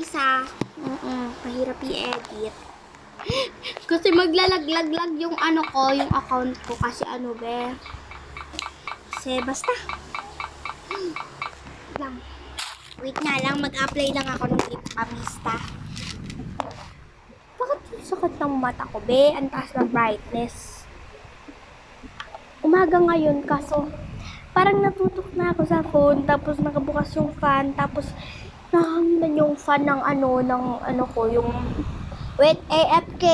guys ha. Mahirap i-edit. Kasi maglalaglag yung ano ko, yung account ko. Kasi ano be. Kasi basta. Lang. Wait nga lang, mag-apply lang ako ng lip amista. Bakit yung sakit ng mata ko be? Ang taas ng brightness. Umaga ngayon kaso parang natutok na ako sa phone, tapos nakabukas yung fan, tapos nahanginan yung fan ng ano ko, yung wait, AFK.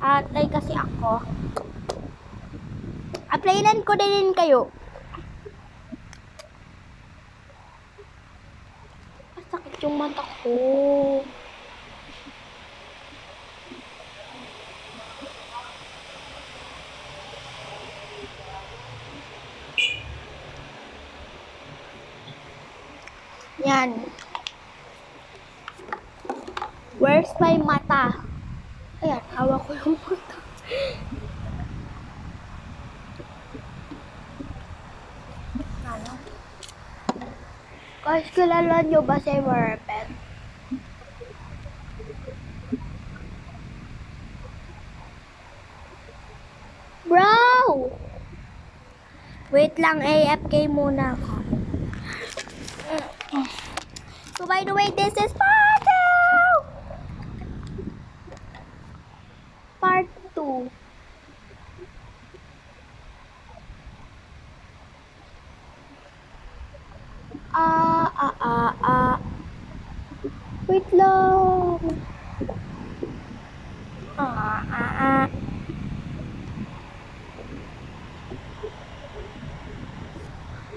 At ay kasi ako. Applyan ko din kayo. Masakit yung mata ko. Yan. Where's my mata? Ayan, hawak ko yung mata. Ano? Guys, kilala nyo ba si Merpet? Bro! Wait lang, AFK muna ako. So by the way, this is part 2. Part 2. Wait lang.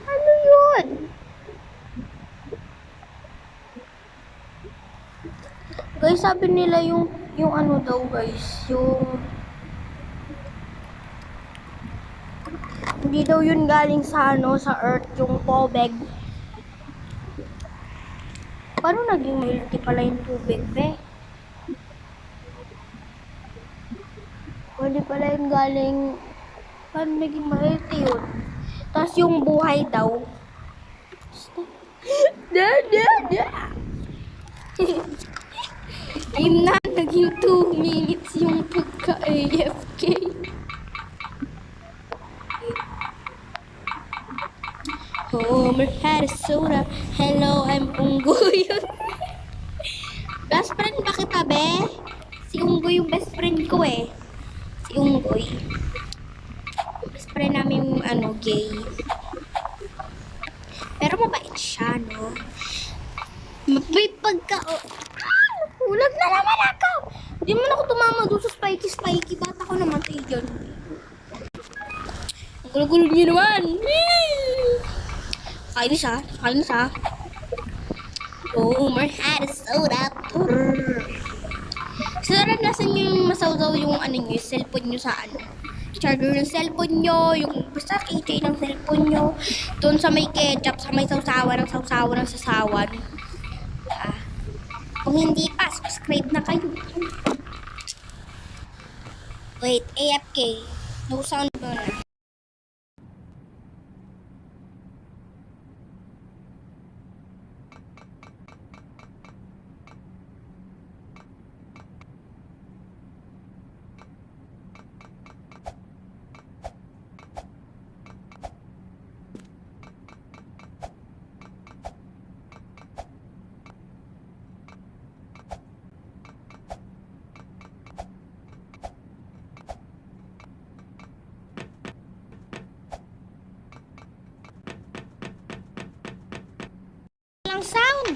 Ano yun? Guys, sabi nila yung ano daw guys, yung hindi daw yun galing sa sa earth, yung tubig. Paano naging milky pala yung tubig, be? Pwede pala yung galing, paano naging milky yun? Tapos yung buhay daw. Ayun na, naging 2 minutes yung pagka-AFK. Homer had a soda. Hello, I'm Unggoy. Best friend ba kita, be? Si Unggoy yung best friend ko eh. Si Unggoy. Best friend namin gay. Pero mabait siya, no? May pagka... Ulag na naman ako! Di mo na ako tumama doon sa spiky. Ba't ako namatay dyan? Ang gulo-gulo niyo naman! Kainis ha? Homer had a soda. Sarap nasan yung masawsaw yung yung cellphone nyo sa charger ng cellphone nyo, yung basta keychain ng cellphone nyo, doon sa may ketchup, sa may sausawan ng sasawan. Kung hindi pa, subscribe na kayo. Wait, AFK. No sound muna. Walang sound.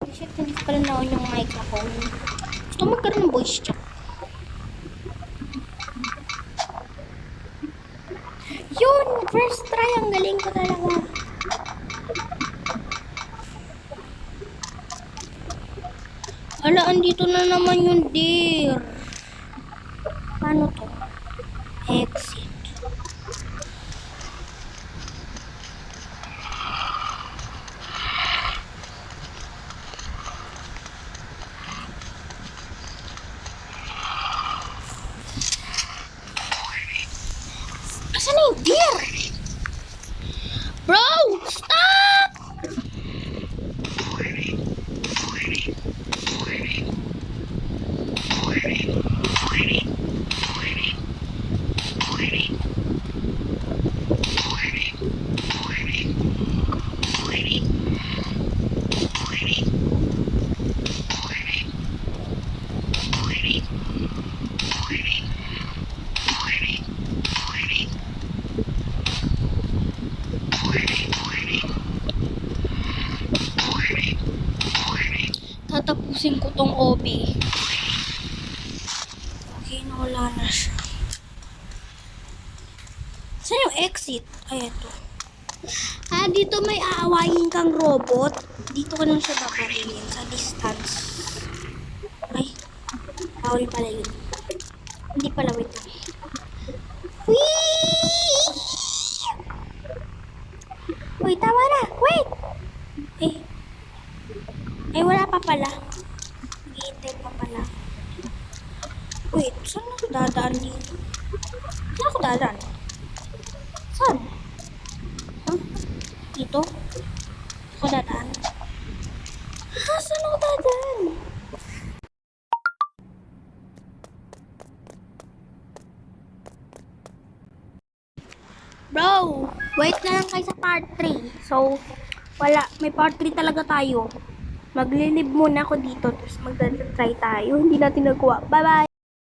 Shit, hindi pala na yung microphone. Gusto magkaroon ng voice chat. Yun! First try. Ang galing ko talaga. Hala, andito na naman yung deer. Paano to? Exit. Asan na yung deer? Bro! Stop! Tatapusin ko tong OB. Okay, nawala na siya. Saan yung exit? Ay, ito. Dito may aawayin kang robot. Dito ko lang siya babarilin sa distance. Ay, bawal pala yun. Hindi pala, wait lang. Whee! Uy, tama na. Wait! Ay, wala pa pala. Nag-iintay pa pala. Wait, saan ako dadaan dito? Saan ako dadaan? Saan? Huh? Dito? Ako dadaan? Saan ako dadaan? Bro, wait na lang kayo sa part 3. So, wala. May part 3 talaga tayo. Maglilib muna ako dito. Tapos magta-try tayo. Hindi natin nagawa. Bye-bye!